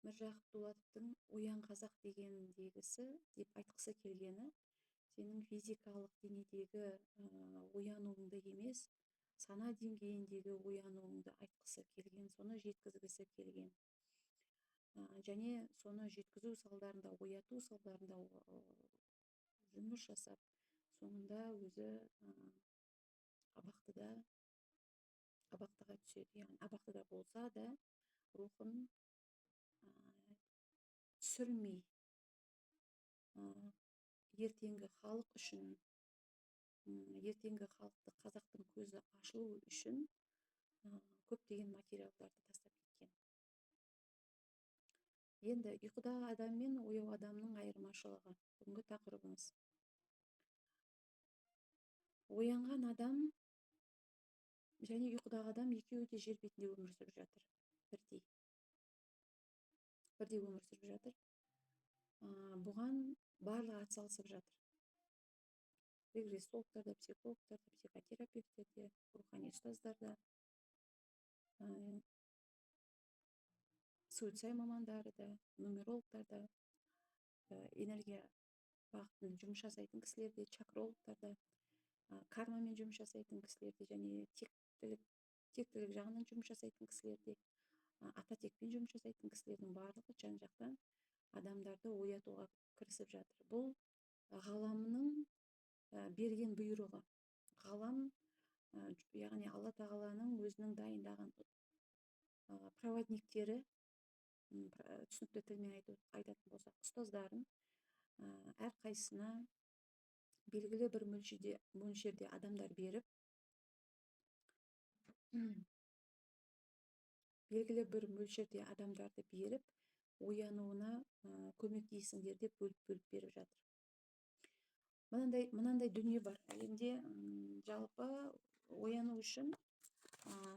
Міржақып Дулатовтың «Оян қазақ» дегендегісі деп айтқысы келгені, сенің физикалық денедегі оянуыңды емес, сана деңгейіндегі оянуыңды айтқысы келген, соны жеткізгісі келген. Және соны жеткізу салдарында, ояту салдарында жұмыс жасап, соңында өзі абақтыға түседі. Яғни абақтыда болса да рухын түсірмей, ертеңгі халық үшін, ертеңгі халықты, қазақтың көзі ашылу үшін көптеген материалдарды тастап кеткен. Енді ұйқыдағы адам мен ояу адамның айырмашылығы бүгінгі тақырыбымыз. Оянған адам және ұйқыдағы адам екеуі де жер бетінде өмір сүріп жатыр. Бірдей өмір сүріп жатыр. Бұған барлығы атсалысып жатыр. Регрессологтар да, психологтар да, психотерапевттер де, рухани ұстаздар да, суицид мамандары да, нумерологтар да, энергия бағытын жұмыс жасайтын кісілер де, чакрологтар да, кармамен жұмыс жасайтын кісілер де, және тектілік жағынан жұмыс жасайтын кісілер де, ататекпен жұмыс жасайтын кісілердің барлығы жан-жақтан адамдарды оятуға кірісіп жатыр. Бұл ғаламның берген бұйрығы. Ғалам, яғни Алла тағаланың өзінің дайындаған проводниктері, түсінікті тілмен айтатын болсақ, ұстаздарын әрқайсысына белгілі бір мөлшерде адамдар беріп, оянуына көмектесіңдер деп бөліп беріп жатыр. Мынандай дүние бар. Әлемде жалпы ояну үшін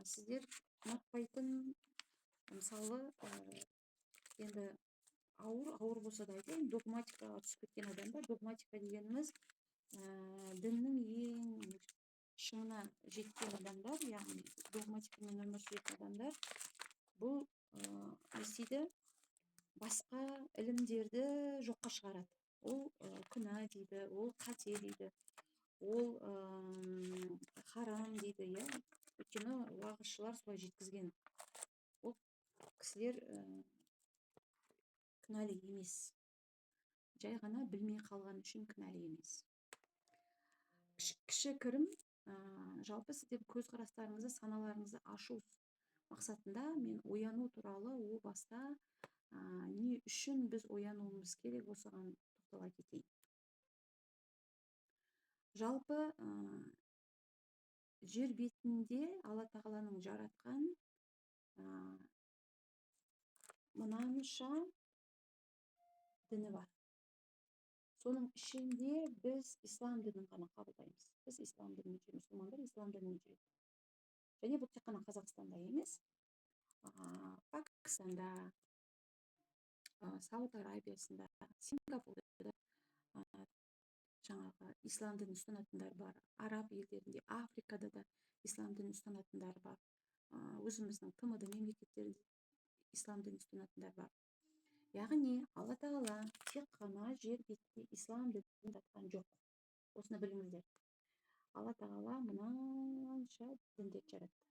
сіздер ұнатпайтын, мысалы, енді ауыр болса да айтайын, догматикаға түсіп кеткен адамдар. Догматика дегеніміз діннің ең шыңына жеткен адамдар, яғни догматикамен өмір сүретін адамдар, бұл не істейді? Басқа ілімдерді жоққа шығарады. Ол күнә дейді, ол қате дейді, ол харам дейді, өйткені уағызшылар солай жеткізген. Ол кісілер күнәлі емес. Жай ғана білмей қалған үшін күнәлі емес. Кішігірім, жалпы сіздер көзқарастарыңызды, саналарыңызды ашу мақсатында мен ояну туралы о баста не үшін біз оянуымыз керек, осыған тоқтала кетейін. Жалпы жер бетінде Алла тағаланың жаратқан мынанша діні бар. Соның ішінде біз ислам дінін ғана қабылдаймыз. Біз ислам дінін жүрміз, мұсылмандар ислам дінін жүреді. Және бұл тек қана Қазақстанда емес, Пакистанда, Сауд Арабиясында, Сингапурда жаңағы ислам дінін ұстанатындар бар. Араб елдерінде, Африкада да ислам дінін ұстанатындар бар. Өзіміздің ТМД мемлекеттерінде ислам дінін ұстанатындар бар. Яғни Алла тағала тек қана жер бетінде ислам дінін жатқан жоқ. Осыны біліңіздер. Алла тағала мынанша діндер жаратты.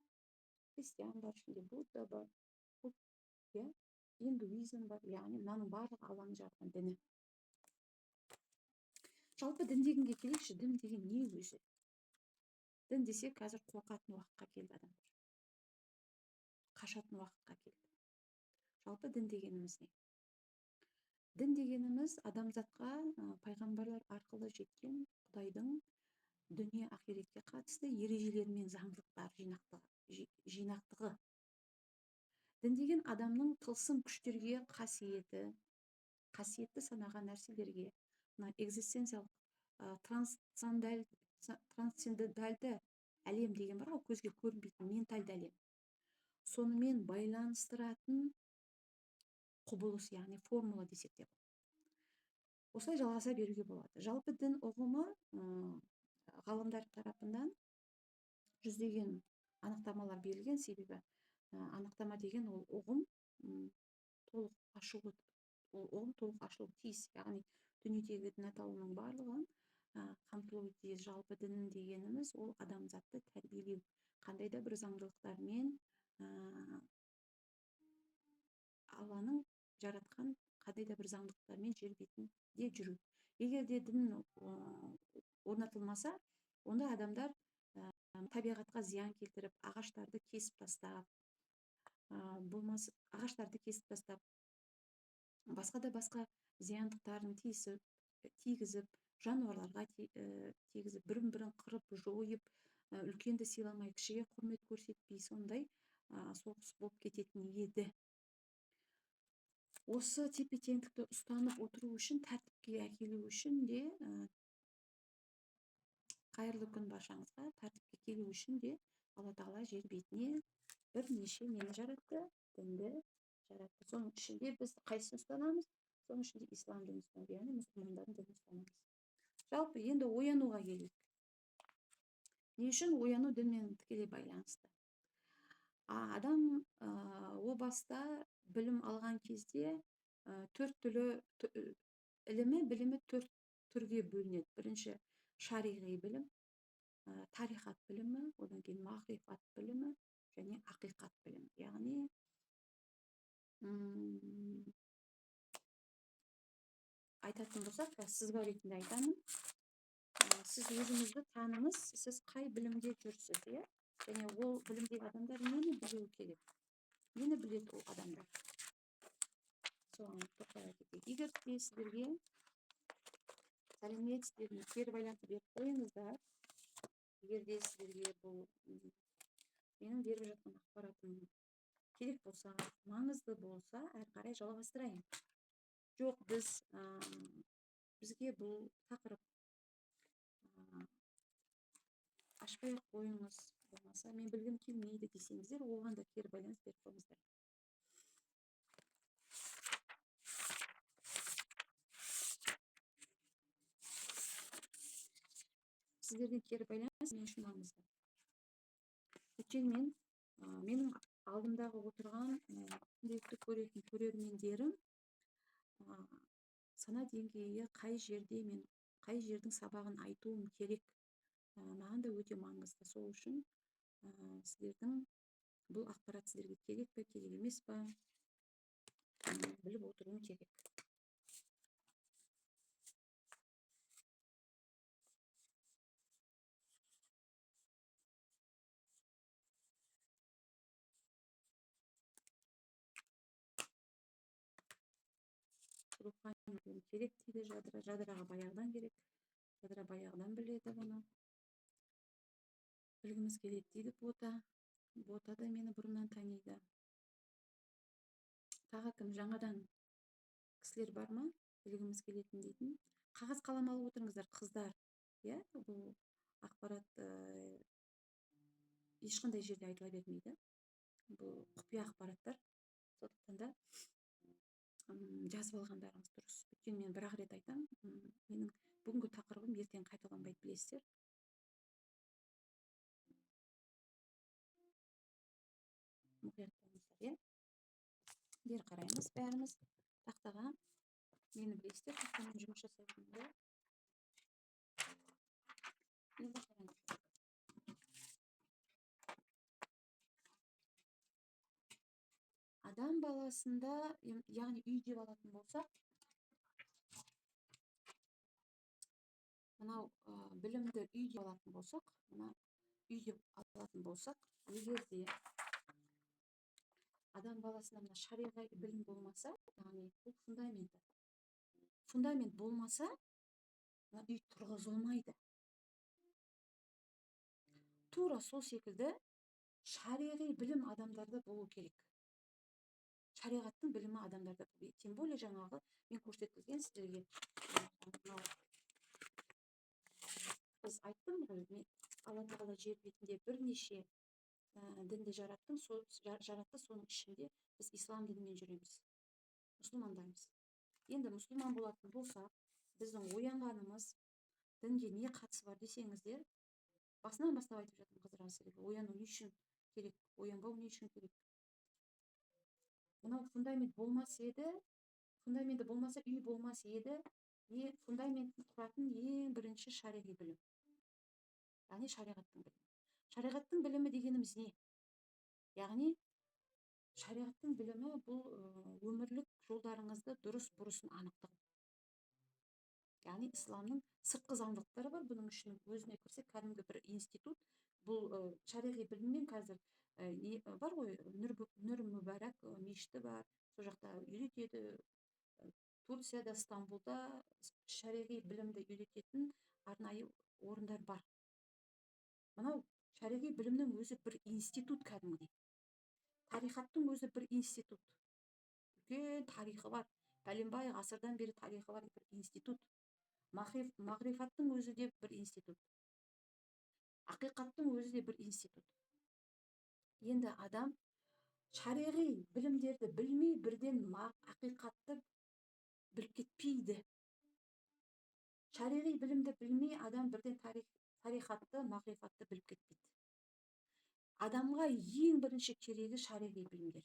Христиан бар, ішінде Будда бар, индуизм бар, яғни мынаның барлығы Алланың жаратқан діні. Жалпы дін дегенге келейікші, дін деген не өзі? Дін десе қазір қорқатын уақытқа келді адамдар. Қашатын уақытқа келді. Жалпы дін дегеніміз не? Дін дегеніміз адамзатқа пайғамбарлар арқылы жеткен Құдайдың дүние ақиретке қатысты ережелер мен заңдылықтар жинақтығы. Дін деген адамның тылсым күштерге қасиетті санаған нәрселерге, экзистенциялық трансцендентальды әлем деген бар, көзге көрінбейтін ментальды әлем. Сонымен байланыстыратын құбылыс, яғни формула десек те. Осылай жалғаса беруге болады. Жалпы дін ұғымы ғалымдар тарапынан жүздеген анықтамалар берілген, себебі анықтама деген ол ұғым толық ашуы, ол толық ашылуы тиіс. Яғни дүниедегі дін атаулының барлығын қамтылуы тиіс. Жалпы дін дегеніміз ол адамзатты тәрбиелеу, қандай да бір заңдылықтармен Алланың жаратқан қандай да бір заңдылықтармен жер бетінде жүру. Егер де дін орнатылмаса, онда адамдар табиғатқа зиян келтіріп, ағаштарды кесіп тастап, ағаштарды кесіп тастап, басқа да басқа зияндықтарын тигізіп, жануарларға тигізіп, бірін-бірін қырып, жойып, үлкенді сыйламай, кішіге құрмет көрсетпей, сондай соғыс болып кететін еді. Осы тепе-теңдікті ұстанып отыру үшін, тәртіпке әкелу үшін де, қайырлы күн баршаңызға, тәртіпке келу үшін де Алла Тағала жер бетіне бірнеше нені жаратты? Дінді жаратты. Соның ішінде біз қайсысын ұстанамыз? Соның ішінде ислам дінін ұстанамыз, яғни мұсылмандардың дінін ұстанамыз. Жалпы енді оянуға келейік. Не үшін? Ояну дінмен тікелей байланысты. Адам о баста білім алған кезде білімі төрт түрге бөлінеді. Бірінші шариғи білім, тарихат білімі, одан кейін мағрифат білімі және ақиқат білімі. Яғни айтатын болсақ, сызба ретінде айтамын. Сіз өзіңізді таныңыз, сіз қай білімде жүрсіз, және ол білімдегі адамдар нені білуі керек? Нені біледі ол адамдар? Соған тоқтала кетейік. Егер де сіздерге сәлеметсіздер, кері байланысты беріп қойыңыздар. Егер де сіздерге бұл менің беріп жатқан ақпаратым керек болса, маңызды болса, әрі қарай жалғастырайын. Жоқ, бізге бұл тақырып ашпай қойыңыз, болмаса мен білгім келмейді десеңіздер, оған да кері байланыс беріп қойыңыздар. Сіздерден кері байланыс мен үшін маңызды. Өйткені менің алдымдағы отырған күнделікті көретін көрермендерім сана деңгейі қай жердің сабағын айтуым керек, маған да өте маңызды. Сол үшін сіздердің бұл ақпарат сіздерге керек пе, керек емес пе, біліп отыруым керек. Рухани білім керек дейді жадыраға баяғыдан керек. Жадыра баяғыдан біледі бұны. Білгіміз келеді дейді бота. Бота да мені бұрыннан таниды. Тағы кім жаңадан кісілер бар ма? Білгіміз келетін дейтін. Қағаз қалам алып отырыңыздар, қыздар. Бұл ақпарат ешқандай жерде айтыла бермейді. Бұл құпия ақпараттар. Сондықтан да жазып алғандарыңыз дұрыс. Өйткені мен бір-ақ рет айтам, менің бүгінгі тақырыбым ертең қайталанбайды, білесіздер. Мұқият болыңыздар, бері қараймыз бәріміз тақтаға. Мені білесіздер, тақтамен жұмыс жасайтынымды. Адам баласында, яғни үй деп алатын болсақ, мынау білімді үй деп алатын болсақ, егер де адам баласында мына шариғи білім болмаса, яғни бұл фундамент болмаса, мына үй тұрғызылмайды. Тура сол секілді шариғи білім адамдарда болу керек. Шариғаттың білімі адамдарда. Тем более жаңағы мен көрсеткізген сіздерге. Біз айттым ғой, Алла Тағала жер бетінде бірнеше дінді жаратты, соның ішінде біз ислам дінімен жүреміз. Мұсылмандармыз. Енді мұсылман болатын болсақ, біздің оянғанымыз дінге не қатысы бар десеңіздер, басынан бастап айтып жатырмын қыздар сіздерге. Ояну не үшін керек, оянбау не үшін керек? Мынау фундамент болмас еді, фундаменті болмаса үй болмас еді. Фундаментін құратын ең бірінші шариғи білім, яғни шариғаттың білімі. Шариғаттың білімі дегеніміз не? Яғни шариғаттың білімі бұл өмірлік жолдарыңызды дұрыс бұрысын анықтау. Яғни исламның сыртқы заңдылықтары бар, бұның ішінің өзіне кірсек кәдімгі бір институт. Бұл шариғи біліммен қазір бар ғой, Нұр Мүбәрак мешіті бар, сол жақта үйретеді. Турцияда, Стамбулда шариғи білімді үйрететін арнайы орындар бар. Мынау шариғи білімнің өзі бір институт кәдімгідей. Тарихаттың өзі бір институт. Үлкен тарихы бар. Бәленбай ғасырдан бері тарихы бар бір институт. Мағрифаттың өзі де бір институт. Ақиқаттың өзі де бір институт. Енді адам шариғи білімдерді білмей бірден ақиқатты біліп кетпейді. Шариғи білімді білмей адам бірден тарихатты, мағрифатты біліп кетпейді. Адамға ең бірінші керегі шариғи білімдер.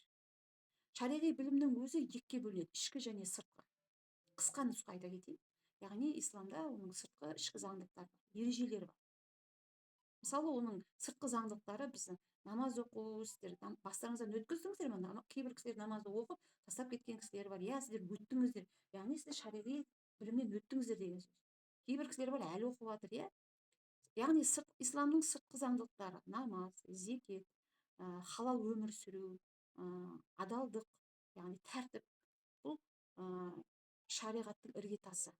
Шариғи білімнің өзі екіге бөлінеді, ішкі және сыртқы. Қысқа нұсқа айта кетейін. Яғни исламда оның сыртқы, ішкі заңдылықтары бар, ережелері бар. Мысалы, оның сыртқы заңдылықтары біздің намаз оқу, сіздер бастарыңыздан өткіздіңіздер ме? Кейбір кісілер намазды оқып, тастап кеткен кісілер бар. Я, сіздер өттіңіздер. Яғни сіздер шариғи білімнен өттіңіздер деген сөз. Кейбір кісілер бар, әлі оқып жатыр, я. Яғни исламның сыртқы заңдылықтары, намаз, зекет, халал өмір сүру, адалдық, яғни тәртіп, бұл шариғаттың іргетасы.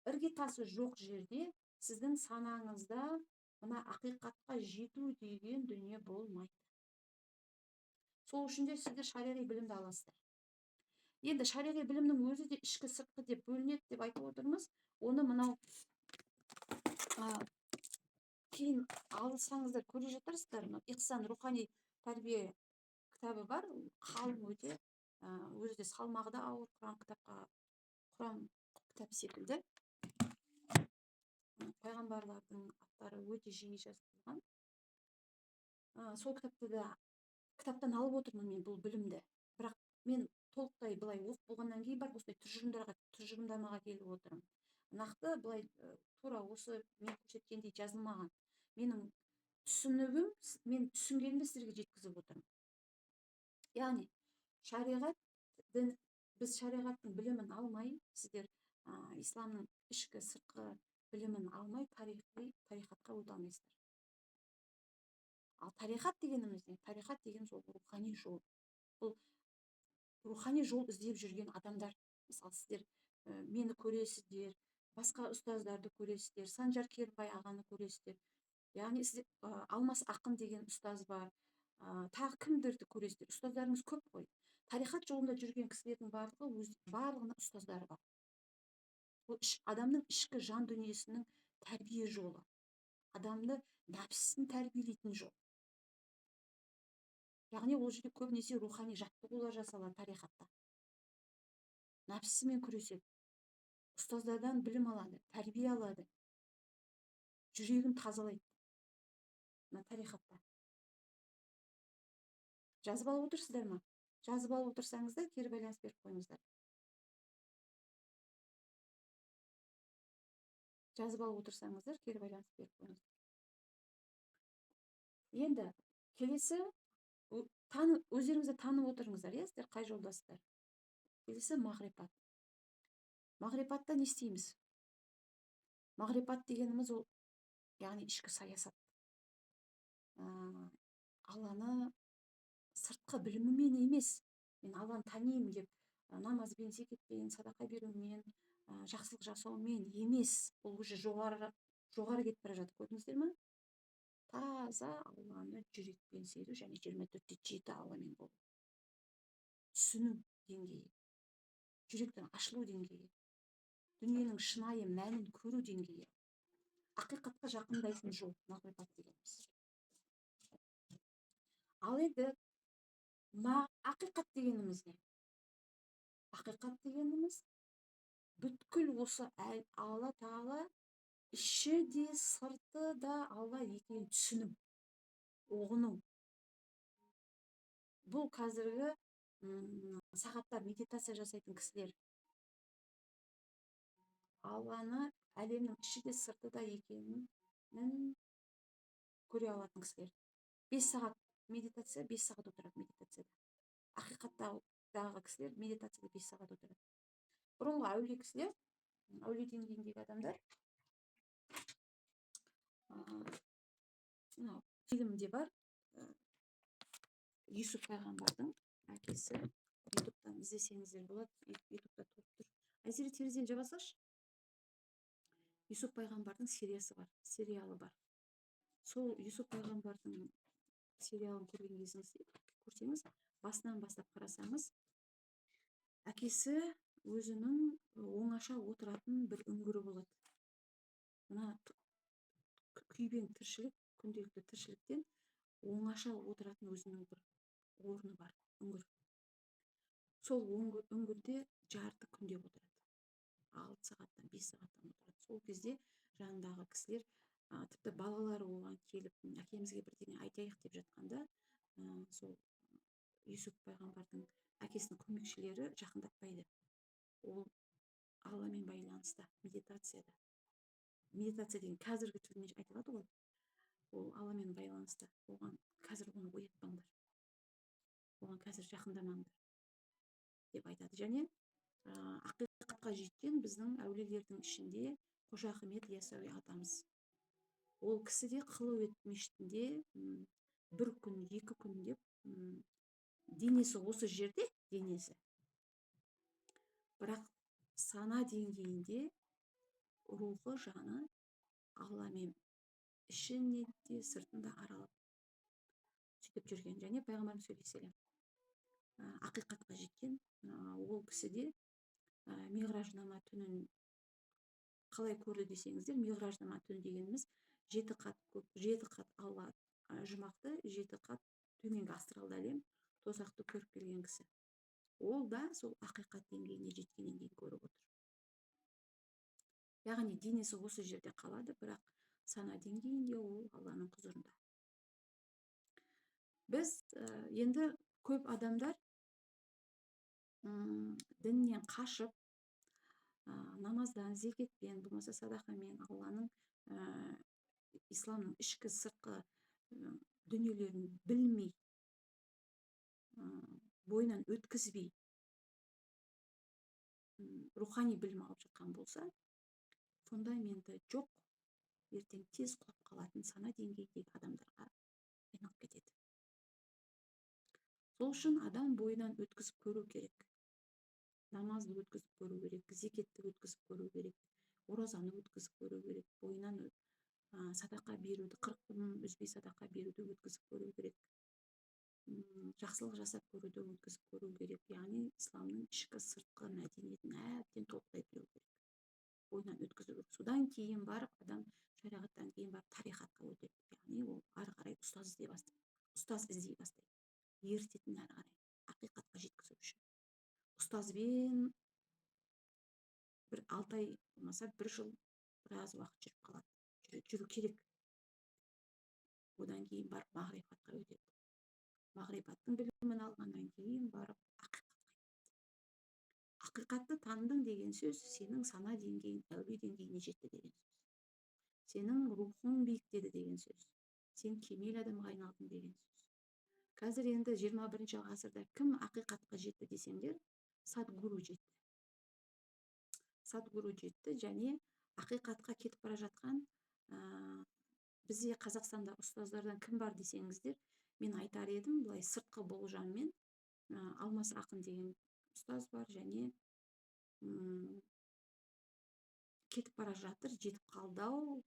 Іргетасы жоқ жерде сіздің санаңызда мына ақиқатқа жету деген дүние болмайды. Сол үшін де сіздер шариғи білімді аласыздар. Енді шариғи білімнің өзі де ішкі сыртқы деп бөлінеді деп айтып отырмыз. Оны мынау кейін алсаңыздар көре жатарсыздар. Ихсан рухани тәрбие кітабы бар, қалың өте, өзі де салмағы да ауыр, Құран кітап секілді. Пайғамбарлардың аттары өте жиі жазылған. Сол кітаптан алып отырмын мен бұл білімді. Бірақ мен толықтай былай оқып болғаннан кейін бар осындай тұжырымдамаға келіп отырмын. Нақты былай тура осы мен көрсеткендей жазылмаған. Менің түсінігім, мен түсінгенімді сіздерге жеткізіп отырмын. Яғни біз шариғаттың білімін алмай, сіздер исламның ішкі сыртқы білімін алмай тарихатқа өте алмайсыздар. Ал тарихат дегеніміз не? Тарихат деген сол рухани жол. Бұл рухани жол іздеп жүрген адамдар. Мысалы, сіздер мені көресіздер, басқа ұстаздарды көресіздер, Санжар Керімбай ағаны көресіздер. Яғни сіздер Алмас Ақын деген ұстаз бар. Тағы кімдерді көресіздер? Ұстаздарыңыз көп қой. Тарихат жолында жүрген кісілердің барлығына ұстаздары бар. Бұл адамның ішкі жан дүниесінің тәрбие жолы. Адамды нәпсісін тәрбиелейтін жол. Яғни ол жерде көбінесе рухани жаттығулар жасалады тарихатта. Нәпсісімен күреседі. Ұстаздардан білім алады, тәрбие алады. Жүрегін тазалайды. Тарихатта. Жазып алып отырсыздар ма? Жазып алып отырсаңыздар, кері байланыс беріп қойыңыздар. Жазып алып отырсаңыздар, кері байланыс беріп қойыңыздар. Енді келесі өздеріңізді танып отырыңыздар, сіздер қай жолдасыздар? Келесі мағрипат. Мағрипатта не істейміз? Мағрипат дегеніміз ол, яғни ішкі саясат. Алланы сыртқы білімімен емес, мен Алланы танимын деп, намазбен, зекетпен, садақа берумен, жақсылық жасаумен емес, ол уже жоғары кетіп бара жатыр. Көрдіңіздер ме? Таза Алланы жүрекпен сезу және 24-те 7 Алламен болу. Түсіну деңгейі, жүректің ашылу деңгейі, дүниенің шынайы мәнін көру деңгейі. Ақиқатқа жақындайтын жол, мағрипат дегеніміз. Ал енді ақиқат дегеніміз не? Ақиқат дегеніміз бүткіл осы Алла Тағала іші де сырты да Алла екенін түсіну, ұғыну. Бұл қазіргі сағаттар медитация жасайтын кісілер Алланы әлемнің іші де сырты да екенін көре алатын кісілер. 5 сағат медитация, 5 сағат отырады медитацияда. Ақиқаттағы кісілер медитацияда 5 сағат отырады. Бұрынғы әулие кісілер, әулие деңгейіндегі адамдар, фильмде бар, Юсуп пайғамбардың әкесі, ютубтан іздесеңіздер болады, ютубта тұрып тұр. Айзере, терезені жаба салшы. Юсуп пайғамбардың сериалы бар. Сол Юсуп пайғамбардың сериалын көрсеңіз, басынан бастап қарасаңыз, әкесі өзінің оңаша отыратын бір үңгірі болады. Мына күйбең тіршілік, күнделікті тіршіліктен оңаша отыратын өзінің бір орны бар, үңгір. Сол үңгірде жарты күнде отырады. 6 сағаттан 5 сағаттан отырады. Сол кезде жанындағы кісілер, тіпті балалары оған келіп, әкемізге бірдеңе айтайық деп жатқанда, сол Юсуп пайғамбардың әкесінің көмекшілері жақындатпайды. Ол Алламен байланыста, медитацияда. Медитация деген қазіргі тілмен айтылады ғой. Ол Алламен байланыста. Оған қазір оны оятпаңдар. Оған қазір жақындамаңдар деп айтады. Және ақиқатқа жеткен біздің әулиелердің ішінде Қожа Ахмет Яссауи атамыз. Ол кісі де Қылует мешітінде 1 күн, 2 күн деп, денесі осы жерде, денесі. Бірақ сана деңгейінде рухы, жаны Алламен ішінде де сыртында аралап сөйтіп жүрген. Және пайғамбарымыз сөйлеселем ақиқатқа жеткен. Ол кісіде миғражнама түнін қалай көрді десеңіздер, миғражнама түн дегеніміз 7 қат Алла жұмақты, 7 қат төменгі астралды әлем, тозақты көріп келген кісі. Ол да сол ақиқат деңгейіне жеткеннен кейін көріп отыр. Яғни денесі осы жерде қалады, бірақ сана деңгейінде ол Алланың құзырында. Біз енді көп адамдар діннен қашып, намаздан, зекетпен, болмаса садақамен Алланың исламның ішкі сыртқы дүниелерін білмей, бойынан өткізбей рухани білім алып жатқан болса, фундаменті жоқ, ертең тез құлап қалатын сана деңгейдегі адамдарға айналып кетеді. Сол үшін адам бойынан өткізіп көру керек. Намазды өткізіп көру керек, зекетті өткізіп көру керек, оразаны өткізіп көру керек, бойынан садақа беруді, 40 күн үзбей садақа беруді өткізіп көру керек. Жақсылық жасап көруді өткізіп көру керек. Яғни исламның ішкі сыртқы мәдениетін әбден толықтай білу керек. Бойынан өткізу керек. Содан кейін барып, адам шариғаттан кейін барып тарихатқа өтеді. Яғни ол ары қарай ұстаз іздей бастайды. Ертетін ары қарай ақиқатқа жеткізу үшін. Ұстазбен бір 6 ай болмаса 1 жыл біраз уақыт жүріп қалады. Жүру керек. Одан кейін барып мағрифатқа өтеді. Мағрифаттың білімін алғаннан кейін барып ақиқатқа жетеді. Ақиқатты таныдың деген сөз сенің сана деңгейін, әулие деңгейіне жетті деген сөз. Сенің рухың биіктеді деген сөз. Сен кемел адамға айналдың деген сөз. Қазір енді 21 ғасырда кім ақиқатқа жетті десеңдер, Садгуру жетті. Садгуру жетті және ақиқатқа кетіп бара жатқан бізде Қазақстанда ұстаздардан кім бар десеңіздер, мен айтар едім, былай сыртқы болжаммен Алмас Ақын деген ұстаз бар, және кетіп бара жатыр, жетіп қалдау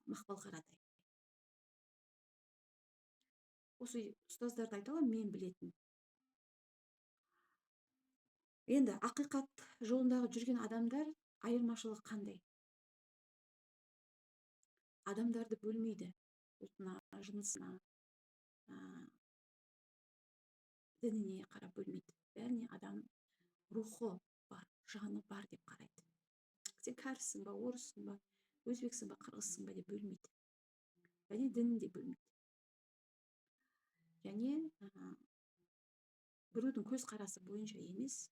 Мақпал Қаратай. Осы ұстаздарды айталам, мен білетін. Енді ақиқат жолындағы жүрген адамдар айырмашылығы қандай? Адамдарды бөлмейді. Ұлтына, жынысына, дініне қарап бөлмейді. Бәріне адам рухы бар, жаны бар деп қарайды. Сен кәріссің ба, орыссың ба, өзбексің ба, қырғызсың ба деп бөлмейді. Және дінін де бөлмейді. Және бирөөнүн көз карасы боюнча эмес,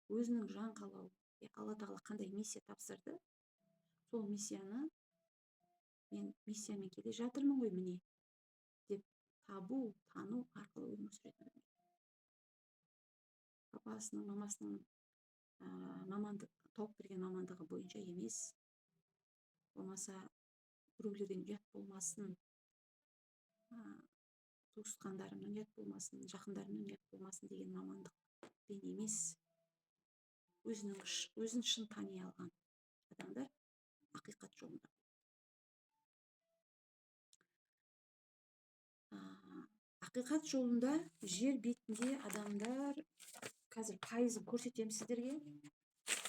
өзүнүн жан каалоо, Алла Таала кандай миссия тапсырды, сол миссияны мен миссиямен келе жатырмын ғой міне деп табуу, таануу аркылуу өмүр сүрөт адам. Папасынын, мамасынын мамандык тооп берген мамандыгы боюнча эмес, болмаса бирөөлөрдөн уят болмасын, туускандарымдан уят болмасын, жакындарымдан уят болмасын деген мамандыкпен эмес, өзүн шын тааний алган адамдар акыйкат жолунда. Акыйкат жолунда жер бетинде адамдар қазір пайызын көрсетемін сіздерге,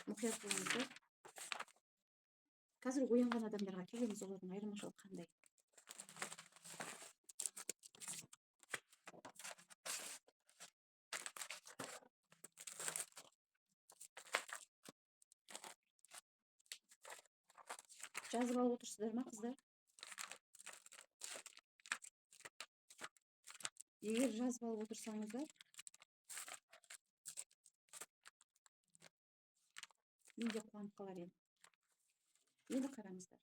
мұқият болыңыздар. Қазір оянған адамдарға келеміз, олардың айырмашылығы қандай. Жазып алып отырсыздар ма, қыздар? Егер жазып алып отырсаңыздар, мен де қуанып қалар едім. Енді қараңыздар.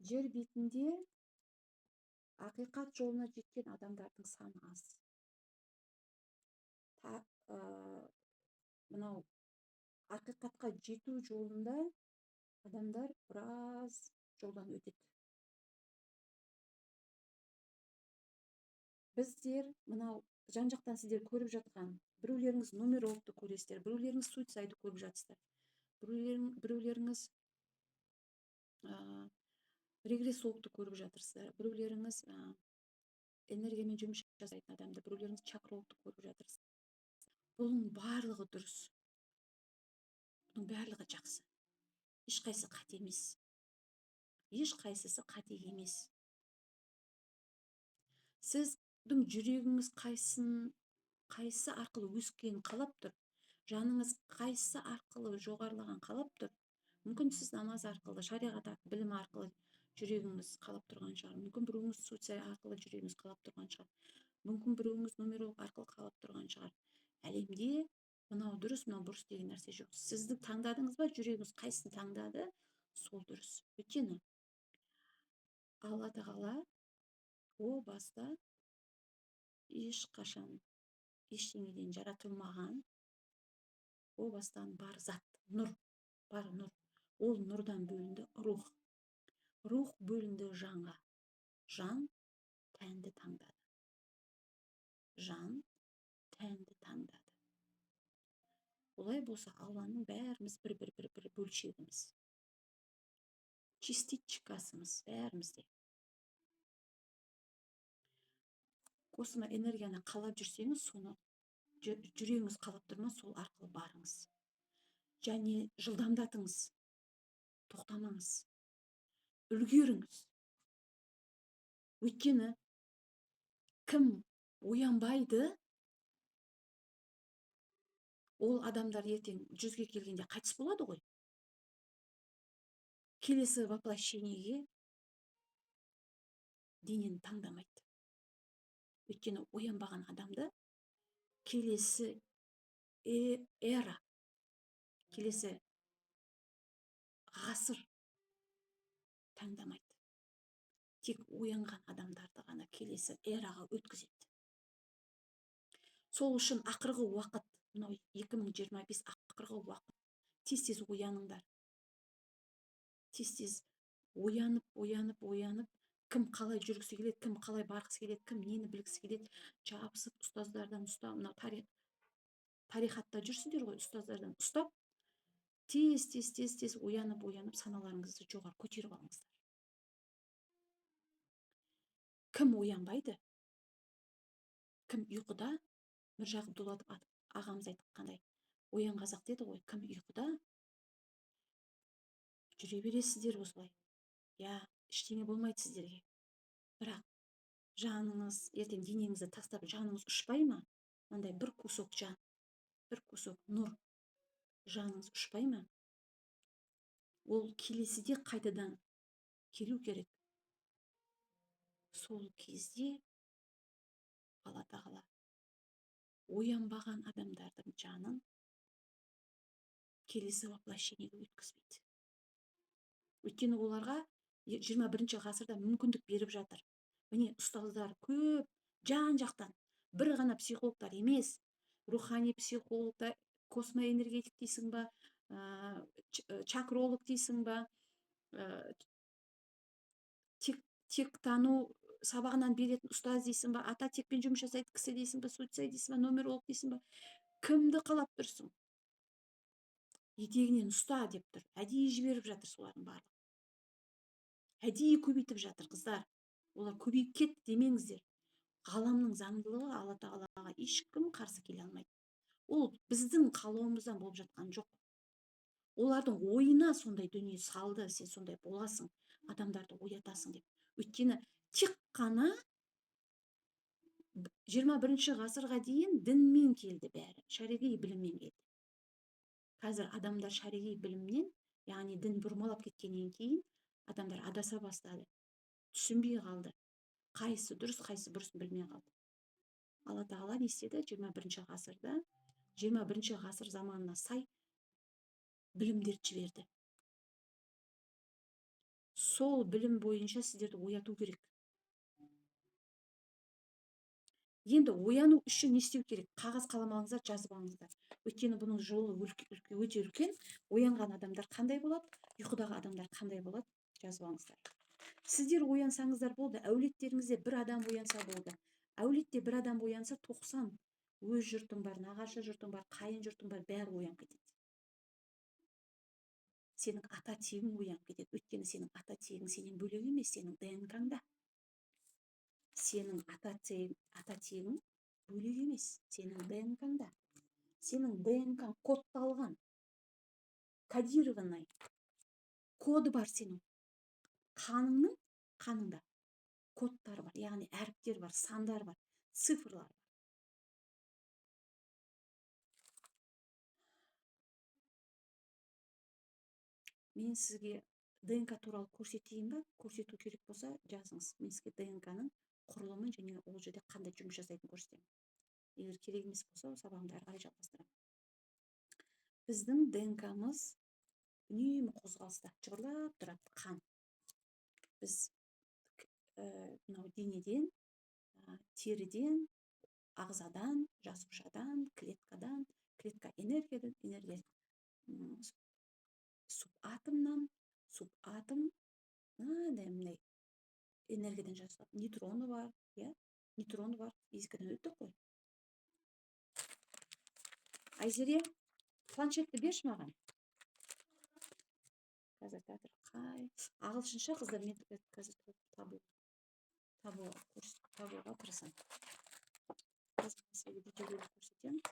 Жер бетінде ақиқат жолына жеткен адамдардың саны аз. Мынау ақиқатқа жету жолында адамдар біраз жолдан өтеді. Біздер мынау жан-жақтан сіздер көріп жатқан, біреулеріңіз нумерологты көресіздер, біреулеріңіз суицидті көріп жатсыздар, біреулеріңіз регрессологты көріп жатырсыздар, біреулеріңіз энергиямен жұмыс жасайтын адамды, біреулеріңіз чакрологты көріп жатырсыздар. Бұның барлығы дұрыс. Бұның барлығы жақсы. Ешқайсысы қате емес. Ешқайсысы қате емес. Сіздің жүрегіңіз қайсы арқылы өскенін қалап тұр, жаныңыз қайсы арқылы жоғарылаған қалап тұр. Мүмкін сіз намаз арқылы, шариғат білім арқылы жүрегіңіз қалап тұрған шығар. Мүмкін біреуіңіз суицид арқылы жүрегіңіз қалап тұрған шығар. Мүмкін біреуіңіз нумеролог арқылы қалап тұрған шығар. Әлемде мынау дұрыс, мынау бұрыс деген нәрсе жоқ. Сізді таңдадыңыз ба, жүрегіңіз қайсысын таңдады, сол дұрыс. Өйткені Алла Тағала о баста ешқашан ештеңеден жаратылмаған, о бастан бар зат, нұр, бар нұр. Ол нұрдан бөлінді рух. Рух бөлінді жанға. Жан тәнді таңдады. Жан тәнді таңдады. Олай болса, Алланың бәріміз бір бөлшегіміз. Частичкасымыз бәрімізде. Космо энергияны қалап жүрсеңіз, соны жүрегіңіз қалап тұрма, сол арқылы барыңыз. Және жылдамдатыңыз. Тоқтамаңыз. Үлгеріңіз. Өйткені кім оянбайды, ол адамдар ертең 100-ге келгенде қайтыс болады ғой. Келесі воплощениеге денені таңдамайды. Өйткені оянбаған адамды келесі эра, келесі ғасыр таңдамайды. Тек оянған адамдарды ғана келесі эраға өткізеді. Сол үшін ақырғы уақыт, мынау 2025 ақырғы уақыт. Тез-тез ояныңдар. Тез-тез оянып, кім қалай жүргісі келеді, кім қалай барғысы келеді, кім нені білгісі келеді, жабысып ұстаздардан ұстап, мынау тарихатта жүрсіңдер ғой, ұстаздардан ұстап, тез оянып, саналарыңызды жоғары көтеріп алыңыздар. Кім оянбайды? Кім ұйқыда? Міржақып Дулатов ағамыз айтқандай, оян қазақ деді ғой, кім ұйқыда? Жүре бересіздер осылай. Ештеңе болмайды сіздерге. Бірақ жаныңыз, ертең денеңізді тастап, жаныңыз ұшпай ма? Мындай бір кусок жан, бір кусок нұр, жаныңыз ұшпай ма? Ол келесіде қайтадан келу керек. сол кезде Алла тағала оянбаған адамдардың жанын келесі воплощениеге өткізбейді. Өйткені оларға 21 ғасырда мүмкіндік беріп жатыр. Міне ұстаздар көп, жан-жақтан, бір ғана психологтар емес, рухани психологтар, космоэнергетик дейсің ба, чакролог дейсің ба, тектану сабағынан беретін ұстаз дейсің ба, ата текпен жұмыс жасайтын кісі дейсің ба, суицид дейсің ба, нумеролог дейсің ба, кімді қалап тұрсың? Етегінен ұста деп тұр. Әдейі жіберіп жатыр солардың барлығы. Әдейі көбейтіп жатыр қыздар. Олар көбейіп кетті демеңіздер. Ғаламның заңдылығы Алла тағалаға ешкім қарсы келе алмайды. Ол біздің қалауымыздан болып жатқан жоқ. Олардың ойына сондай дүние салды, сен сондай боласың, адамдарды оятасың деп. Өйткені тек қана 21 ғасырға дейін дінмен келді бәрі, шариғи біліммен келді. Қазір адамдар шариғи білімнен, яғни дін бұрмалап кеткеннен кейін, адамдар адаса бастады. Түсінбей қалды. Қайсы дұрыс, қайсы бұрыс білмей қалды. Алла тағала не істеді? 21 ғасырда, 21 ғасыр заманына сай білімдерді жіберді. Сол білім бойынша сіздерді ояту керек. Енді ояну үшін не істеу керек? Қағаз қалам алыңыздар, жазып алыңыздар. Өйткені бұның жолы өте үлкен. Оянған адамдар қандай болады? Ұйқыдағы адамдар қандай болады? Жазып алыңыздар. Сіздер оянсаңыздар болды, әулеттеріңізде бір адам оянса болды. Әулетте бір адам оянса 90 өз жұртың бар, нағашы жұртың бар, қайын жұртың бар, бәрі оянып кетеді. Сенің ата тегің оянып кетеді. Өйткені сенің ата тегің сенен бөлек емес, сенің ДНК-ңда. Сенің ата тегің бөлек емес, сенің ДНК-ңда. Сенің ДНК кодталған, кодированный коды бар сенің. Қаныңда кодтар бар, яғни әріптер бар, сандар бар, цифрлар бар. Мен сізге ДНК туралы көрсетейін ба? Көрсету керек болса, жазыңыз. Мен сізге ДНК-ның құрылымын және ол жерде қандай жұмыс жасайтынын көрсетемін. Егер керек емес болса, сабағымды ары қарай жалғастырамын. Біздің ДНК-мыз үнемі қозғалыста, жыбырлап тұрады қан. Біз денеден, теріден, ағзадан, жасушадан, клеткадан, клетка энергиядан, энергия субатомнан, субатом мындай энергиядан жасалады. Нейтроны бар, нейтроны бар, физикадан өттік қой. Айзере, планшетті берші маған. Қазір театр ағылшынша қыздар, мен қазір табуға тырысамын. Қазір сізге видеоларды көрсетемін.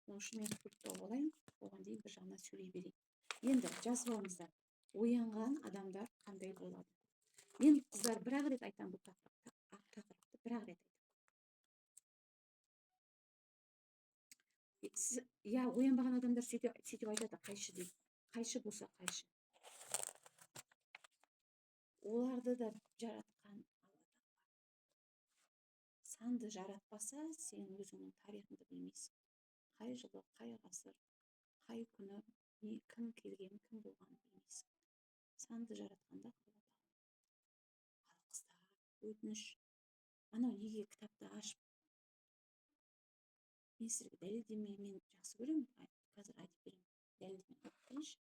Оның үшін мен құттықтау болайын, оған дейін бір жағынан сөйлей берейін. Енді жазып алыңыздар. Оянған адамдар қандай болады? Мен қыздар бір-ақ рет айтамын бұл тақырыпты, бір-ақ рет айтамын. Оянбаған адамдар сөйтіп айтады, қайшы дейді. Қайшы болса қайшы. Оларды да жаратқан санды жаратпаса, сен өзіңнің тарихыңды білмейсің. Қай жылы, қай ғасыр, қай күні, кім келген, кім болғанын білмейсің. Санды жаратқанда ал қыздар, өтініш, анау неге кітапты ашып, мен сіздерге дәлелдеме, мен жақсы көремін, қазір айтып беремін, дәлелдеме айтып берейінші.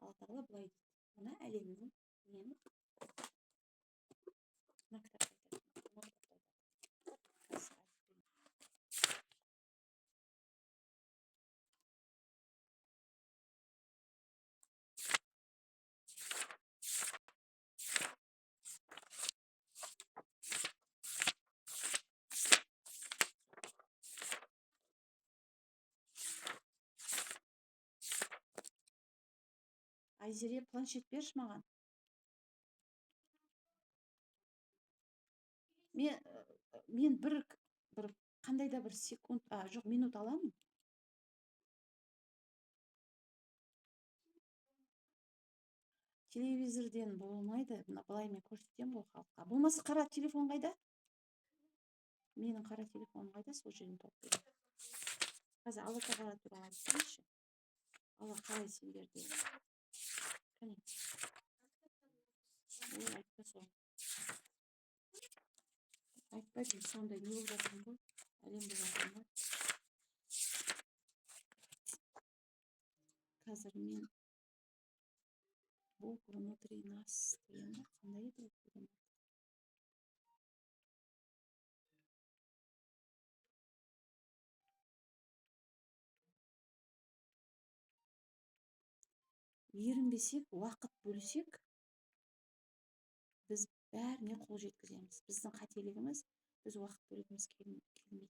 Алла тағала былай дейді, мына әлемнің мені мына кітапты айтады. Айзере, планшет берші маған. Мен бір қандай да бір секунд, жоқ, минут аламын. телевизорден болмайды. Былай мен көрсетемін ғой халыққа. Болмаса қара телефон қайда? Менің қара телефоным қайда? Сол жерден тауып беремін. Қазір Алла тағала туралы айтсаңызшы. Алла қалай сендерді? Кәне. Ой, айтпа сол. Айтпа, мен сондай не болып жатырмын ғой? Әлем болып жатырмын ғой. Қазір мен Бог внутри нас деген ба? Қандай еді ол? Ерінбесек, уақыт бөлсек, біз бәріне қол жеткіземіз. Біздің қателігіміз, біз уақыт бөлгіміз келмейді.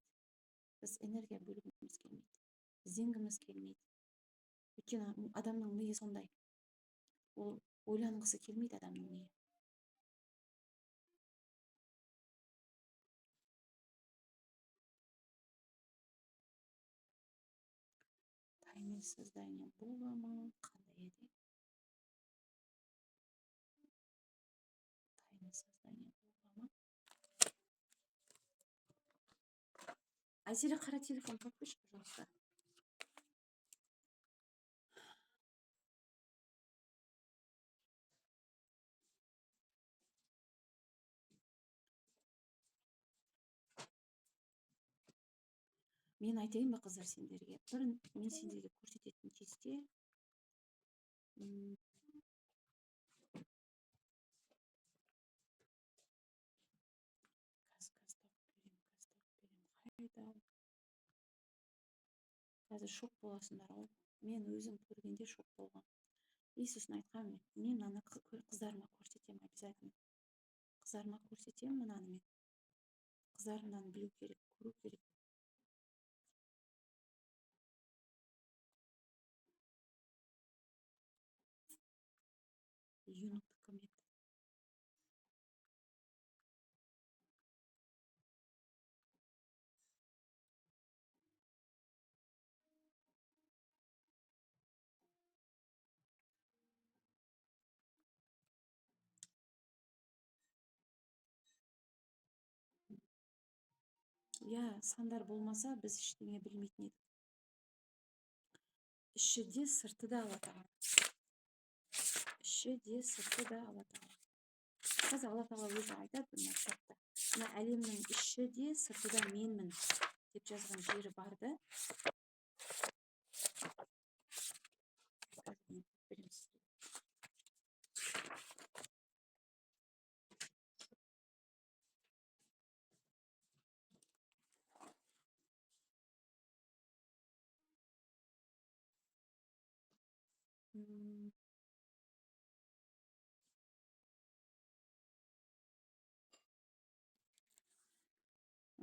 Біз энергия бөлгіміз келмейді. Ізденгіміз келмейді. Өйткені адамның миы сондай. Ол ойланғысы келмейді адамның миы. Тайное создание бола ма? Қандай еді? Тайное создание бола ма? Айзере, қара телефон тауып берші, пожалуйста. Мен айтайын ба, қыздар, сендерге? Мен сендерге көрсететін кезде газ тауып берем. Қайда? Қазір шок боласыңдар ғой. Мен өзім көргенде шок болған. Иисустың айтқан мен мынаны қыздарыма көрсетемін обязательно. Қыздарыма көрсетемін мынаны мен. Қыздар мынаны білу керек, көру керек. Юнуктікі ме? Иә, сандар болмаса, біз ештеңе білмейтін едік. Іші де, сырты да Алла тағала. Іші де, сырты да Алла тағала. Қазір Алла тағала өзі айтады мына кітапта. Мына әлемнің іші де, сырты да менмін деп жазған жері барды.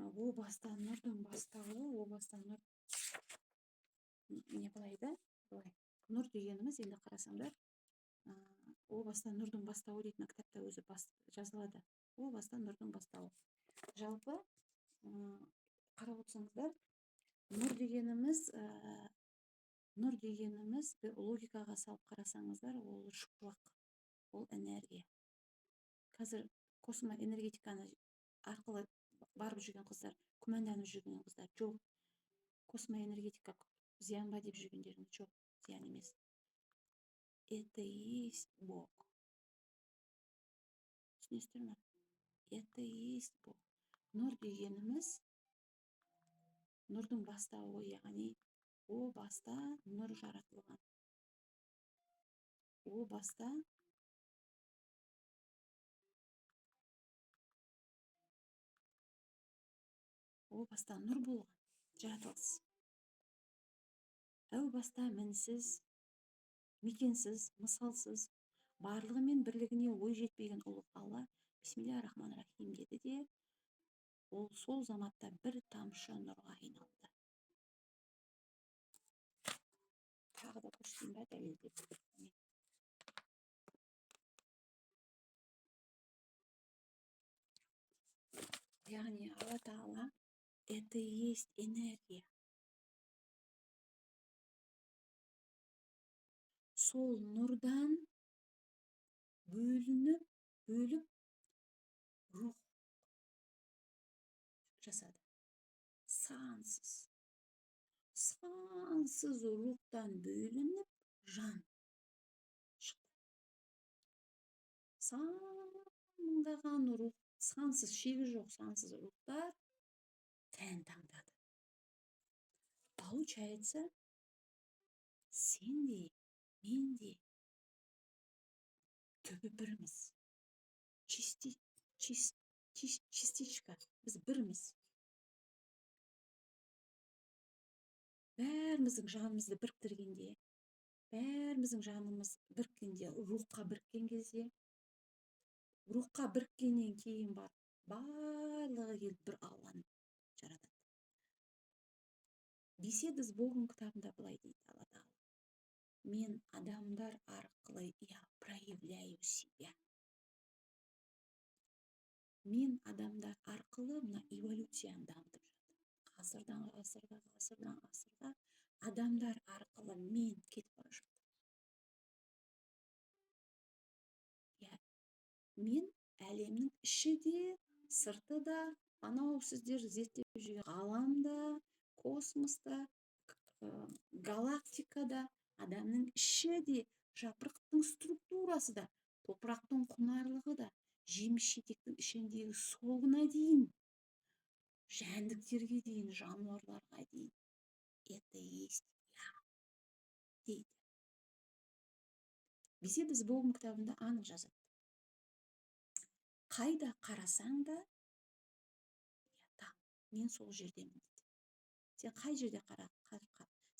О бастан нұрдың бастауы, о бастан нұр. Не былай да? Былай. Нұр дегеніміз енді қарасаңдар, о бастан нұрдың бастауы дейтін кітапта өзі жазылады. О бастан нұрдың бастауы. Жалпы қарап отырсаңыздар, нұр дегеніміз логикаға салып қарасаңыздар, ол шуақ, ол энергия. Қазір космоэнергетиканы арқылы барып жүрген қыздар, күмәнданып жүрген қыздар жоқ. Космоэнергетика зиян ба деп жүргендеріңіз жоқ, зиян емес. Это есть Бог. Түсінесіздер ме? Это есть Бог. Нұр дегеніміз нұрдың бастауы, яғни о баста нұр жаратылған. О баста нұр болған, жаратылыс. Әу баста мінсіз, мекенсіз, мысалсыз, барлығымен бірлігіне ой жетпеген ұлы Алла бисмиллахир-рахманир-рахим деді де, ол сол заматта бір тамшы нұрға айналды. Тағы да көрсетейін ба дәлелдеп? Яғни Алла тағала это и есть энергия. Сол нұрдан бөлініп бөліп рух жасады. Сансыз рухтан бөлініп жан шықты. Сандаған рух, сансыз, шегі жоқ сансыз рухтар тән таңдады. Получается, сен де, мен де түбі бірміз. Частичка, біз бірміз. Бәріміздің жанымызды біріктіргенде, бәріміздің жанымыз біріккенде, рухқа біріккен кезде, рухқа біріккеннен кейін бар, барлығы келіп бір Алланы жаратады. Беседа с Богом кітабында былай дейді Алла Тағала: мен адамдар арқылы я проявляю себя. Мен адамдар арқылы мына эволюцияны дамытып жатыр. Ғасырдан ғасырға адамдар арқылы мен кетіп бара жатыр. Мен әлемнің іші де, сырты да, анау сіздер зерттеп жүрген ғаламда, космоста, галактикада, адамның іші де, жапырақтың структурасы да, топырақтың құнарлығы да, жеміс жидектің ішіндегі суына дейін, жәндіктерге дейін, жануарларға дейін, это есть я дейді. Беседа с Богом кітабында анық жазады: қайда қарасаң да, мен сол жердемін дейді. Сен қай жерде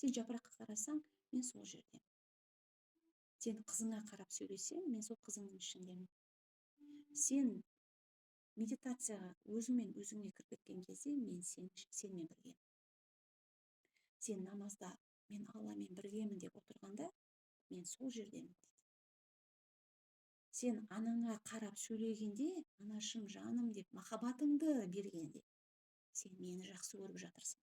сен жапыраққа қарасаң, мен сол жердемін. Сен қызыңа қарап сөйлесең, мен сол қызыңның ішіндемін. Сен медитацияға өзіңмен өзіңе кіріп кеткен кезде, мен сенмен біргемін. Сен намазда мен Алламен біргемін деп отырғанда, мен сол жердемін дейді. Сен анаңа қарап сөйлегенде, анашым, жаным деп махаббатыңды бергенде, сен мені жақсы көріп жатырсың.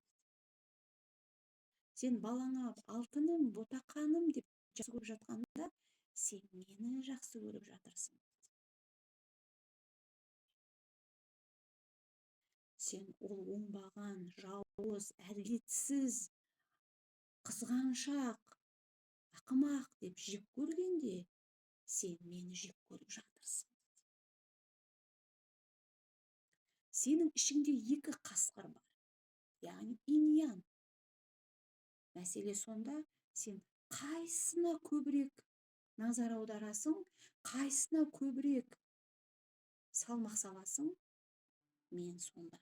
Сен балаңа алтыным, ботақаным деп жақсы көріп жатқанда, сен мені жақсы көріп жатырсың. Сен ол оңбаған, жауыз, әділетсіз, қызғаншақ, ақымақ деп жек көргенде, сен мені жек көріп жатырсың. Сенің ішіңде екі қасқыр бар, яғни инь-ян. Мәселе сонда, сен қайсына көбірек назар аударасың, қайсына көбірек салмақ саласың, мен сонда.